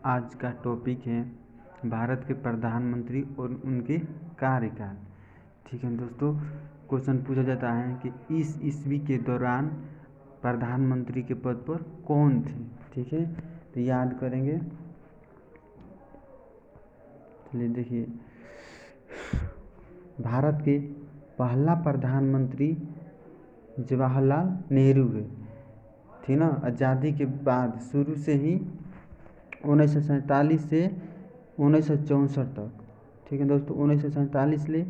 आज का टॉपिक है भारत के प्रधानमंत्री और उनके कार्यकाल। ठीक है दोस्तों, क्वेश्चन पूछा जाता है कि इस ईस्वी के दौरान प्रधानमंत्री के पद पर कौन थे। ठीक है, तो याद करेंगे। चलिए देखिए, भारत के पहला प्रधानमंत्री जवाहरलाल नेहरू है। ठीक ना, आज़ादी के बाद शुरू से ही 1947 से 1964 तक। ठीक है दोस्तों, 1947 से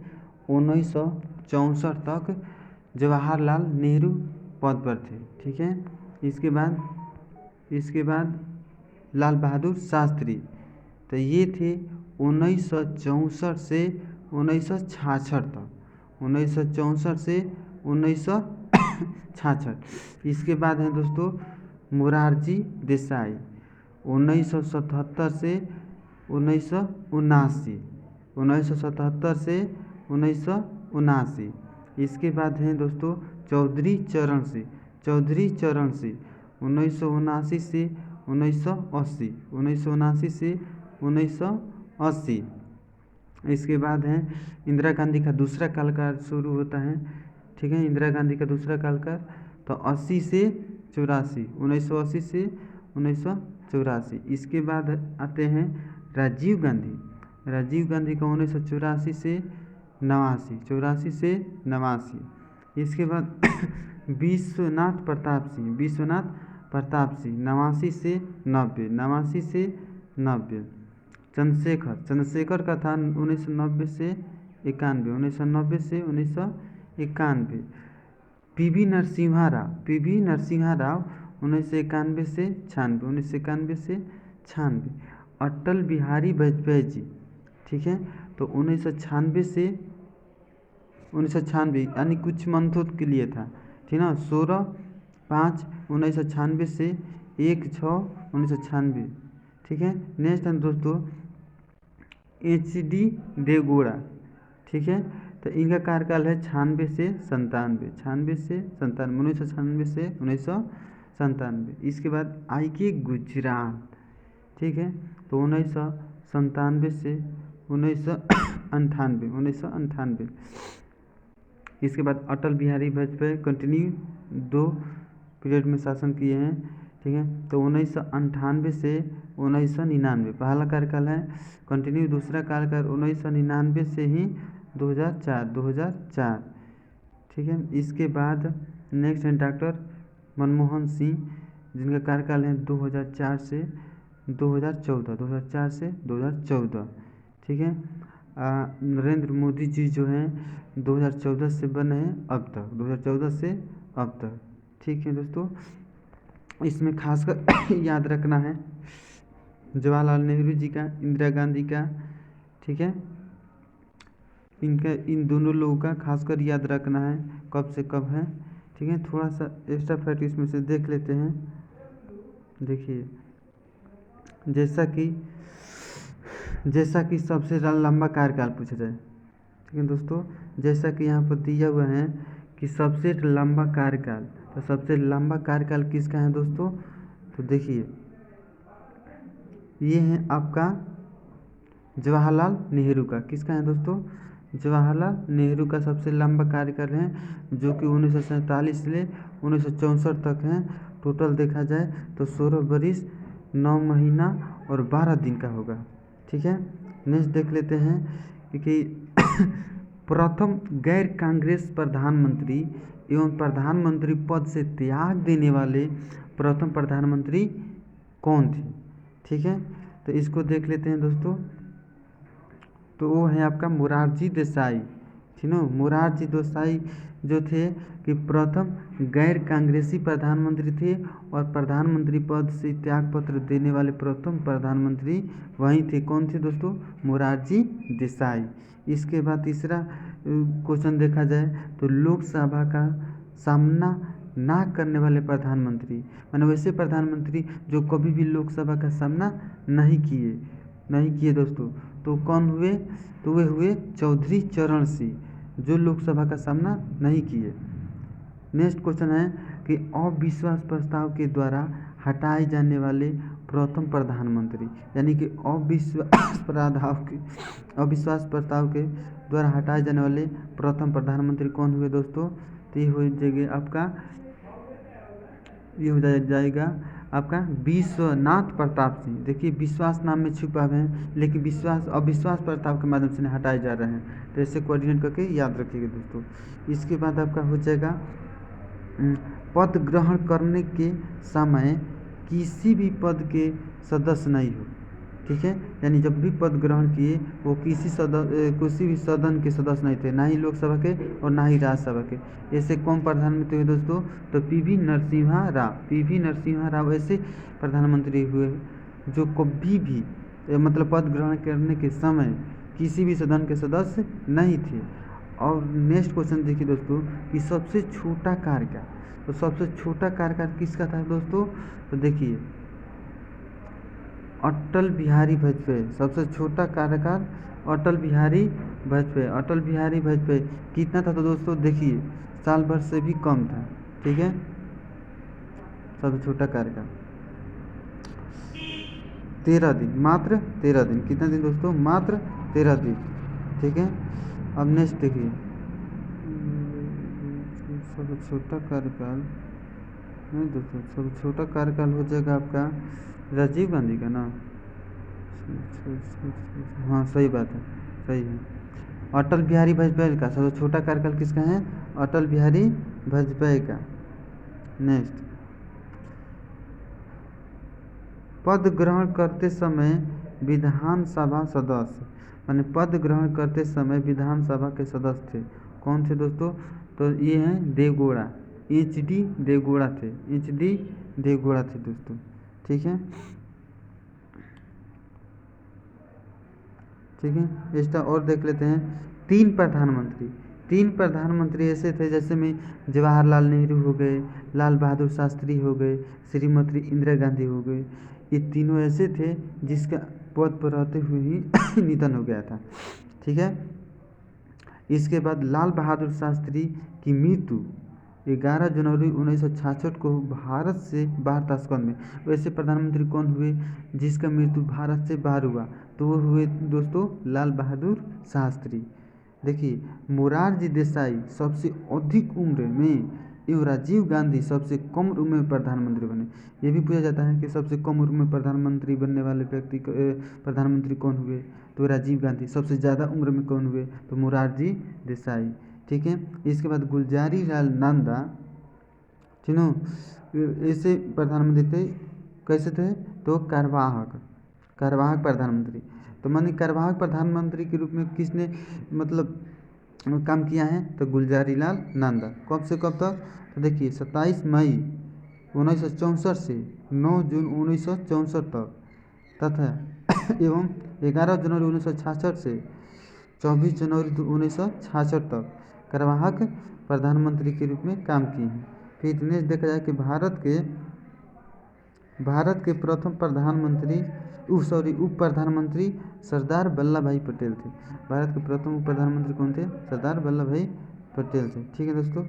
1964 तक जवाहरलाल नेहरू पद पर थे। ठीक है, इसके बाद लाल बहादुर शास्त्री, तो ये थे 1964 से 1966 तक। 1964 से 1966। इसके बाद हैं दोस्तों मोरारजी देसाई, 1977 से 1979। 1977 से 1979। इसके बाद हैं दोस्तों चौधरी चरण सिंह, 1979 से 1980। 1979 से 1980। इसके बाद है इंदिरा गांधी का दूसरा कार्यकाल शुरू होता है। ठीक है, इंदिरा गांधी का दूसरा कार्यकाल तो 80 से 84, 1980 से 1984। इसके बाद आते हैं राजीव गांधी का 1984 से 89, 84 से 89। इसके बाद विश्वनाथ प्रताप सिंह, 89 से 90, 89 से 90। चंद्रशेखर का था 1990 से 91, 1990 से 1991। पीवी नरसिम्हा राव 1991 से 96, 1991 से 96। अटल बिहारी वाजपेयी जी, ठीक है, तो 1996 से 1996 यानी कुछ मंथों के लिए था। ठीक ना, 16/5/1996 से 1/6/1996। ठीक है, नेक्स्ट है दोस्तों HD देवगौड़ा। ठीक है, तो इनका कार्यकाल है 96 से 97, 1996 से 1997। इसके बाद IK गुजराल, ठीक है, तो 1997 से 1998। इसके बाद अटल बिहारी वाजपेयी कंटिन्यू 2 पीरियड में शासन किए हैं। ठीक है, तो 1998 से 1999 पहला कार्यकाल है कंटिन्यू। दूसरा कार्यकाल 1999 से ही 2004। ठीक है, इसके बाद नेक्स्ट है डॉक्टर मनमोहन सिंह, जिनका कार्यकाल है 2004 से 2014। ठीक है, नरेंद्र मोदी जी जो हैं 2014 से बने हैं अब तक, 2014 से अब तक। ठीक है दोस्तों, इसमें खासकर याद रखना है जवाहरलाल नेहरू जी का, इंदिरा गांधी का, ठीक है, इन दोनों लोगों का खासकर याद रखना है कब से कब है। ठीक है, थोड़ा सा एक्स्ट्रा फैक्ट इसमें से देख लेते हैं। देखिए, जैसा कि सबसे लंबा कार्यकाल पूछा जाए। ठीक है दोस्तों, जैसा कि यहाँ पर दिया हुआ है कि सबसे लंबा कार्यकाल, तो सबसे लंबा कार्यकाल किसका है दोस्तों, तो देखिए ये है आपका जवाहरलाल नेहरू का। किसका है दोस्तों, जवाहरलाल नेहरू का सबसे लंबा कार्यकाल है, जो कि 1947 से 1964 तक है। टोटल देखा जाए तो 16 वर्ष 9 महीना और 12 दिन का होगा। ठीक है, नेक्स्ट देख लेते हैं कि प्रथम गैर कांग्रेस प्रधानमंत्री एवं प्रधानमंत्री पद से त्याग देने वाले प्रथम प्रधानमंत्री कौन थे। ठीक है, तो इसको देख लेते हैं दोस्तों, तो वो है आपका मोरारजी देसाई। ठीक है, मोरारजी देसाई जो थे कि प्रथम गैर कांग्रेसी प्रधानमंत्री थे और प्रधानमंत्री पद से त्याग पत्र देने वाले प्रथम प्रधानमंत्री वही थे। कौन थे दोस्तों, मोरारजी देसाई। इसके बाद तीसरा क्वेश्चन देखा जाए तो लोकसभा का सामना ना करने वाले प्रधानमंत्री, माने वैसे प्रधानमंत्री जो कभी भी लोकसभा का सामना नहीं किए दोस्तों, तो कौन हुए, तो वे हुए चौधरी चरण सिंह, जो लोकसभा का सामना नहीं किए। नेक्स्ट क्वेश्चन है कि अविश्वास प्रस्ताव के द्वारा हटाए जाने वाले प्रथम प्रधानमंत्री, यानी कि अविश्वास प्रस्ताव के द्वारा हटाए जाने वाले प्रथम प्रधानमंत्री कौन हुए दोस्तों? तो ये हो जाएगा आपका, ये हो जाएगा आपका विश्वनाथ प्रताप सिंह। देखिए विश्वास नाम में छुपा हुए हैं, लेकिन अविश्वास प्रस्ताव के माध्यम से हटाए जा रहे हैं, तो इसे कोऑर्डिनेट करके याद रखिएगा दोस्तों। इसके बाद आपका हो जाएगा पद ग्रहण करने के समय किसी भी पद के सदस्य नहीं हो, ठीक है। यानी जब भी पद ग्रहण किए वो किसी भी सदन के सदस्य नहीं थे, ना ही लोकसभा के और ना ही राज्यसभा के। ऐसे कौन प्रधानमंत्री हुए दोस्तों? तो पी.वी. नरसिम्हा राव ऐसे प्रधानमंत्री हुए जो कभी भी मतलब पद ग्रहण करने के समय किसी भी सदन के सदस्य नहीं थे। और नेक्स्ट क्वेश्चन देखिए दोस्तों कि सबसे छोटा कार्यकाल, तो सबसे छोटा कार्यकाल किसका था दोस्तों? तो देखिए अटल बिहारी वाजपेयी, सबसे छोटा कार्यकाल अटल बिहारी वाजपेयी कितना था? तो दोस्तों देखिए साल भर से भी कम था, ठीक है। सबसे छोटा कार्यकाल 13 दिन, मात्र 13 दिन। कितना दिन दोस्तों? मात्र 13 दिन, ठीक है। अब नेक्स्ट देखिए सबसे छोटा कार्यकाल नहीं दोस्तों, सबसे छोटा कार्यकाल हो जाएगा आपका राजीव गांधी का ना। हाँ सही बात है, सही है। अटल बिहारी वाजपेयी का सबसे छोटा कार्यकाल किसका है? अटल बिहारी वाजपेयी का। नेक्स्ट, पद ग्रहण करते समय विधानसभा सदस्य, माने पद ग्रहण करते समय विधानसभा के सदस्य थे, कौन थे दोस्तों? तो ये हैं देवगौड़ा, एच.डी. देवगौड़ा थे दोस्तों, ठीक है। इसका और देख लेते हैं। तीन प्रधानमंत्री ऐसे थे जैसे में जवाहरलाल नेहरू हो गए, लाल बहादुर शास्त्री हो गए, श्रीमती इंदिरा गांधी हो गए। ये तीनों ऐसे थे जिसका पद पर रहते हुए ही निधन हो गया था, ठीक है। इसके बाद लाल बहादुर शास्त्री की मृत्यु 11 जनवरी 1966 को भारत से बाहर ताशकंद में। वैसे प्रधानमंत्री कौन हुए जिसका मृत्यु भारत से बाहर हुआ? तो वो हुए दोस्तों लाल बहादुर शास्त्री। देखिए मोरारजी देसाई सबसे अधिक उम्र में एवं राजीव गांधी सबसे कम उम्र में प्रधानमंत्री बने। ये भी पूछा जाता है कि सबसे कम उम्र में प्रधानमंत्री बनने वाले व्यक्ति प्रधानमंत्री कौन हुए? तो राजीव गांधी। सबसे ज़्यादा उम्र में कौन हुए? तो मोरारजी देसाई, ठीक है। इसके बाद गुलजारी लाल नंदा, ठीक है, ऐसे प्रधानमंत्री थे। कैसे थे? तो कार्यवाहक प्रधानमंत्री। तो माने कार्यवाहक प्रधानमंत्री के रूप में किसने मतलब काम किया है? तो गुलजारी लाल नंदा। कब से कब तक? तो देखिए 27 मई 1964 से 9 जून 1964 तक तथा एवं 11 जनवरी 1966 से 24 जनवरी 1966 तक कार्यवाहक प्रधानमंत्री के रूप में काम किए हैं। फिर नेक्स्ट देखा जाए कि भारत के प्रथम उप प्रधानमंत्री सरदार वल्लभ भाई पटेल थे। भारत के प्रथम उप प्रधानमंत्री कौन थे? सरदार वल्लभ भाई पटेल थे, ठीक है दोस्तों।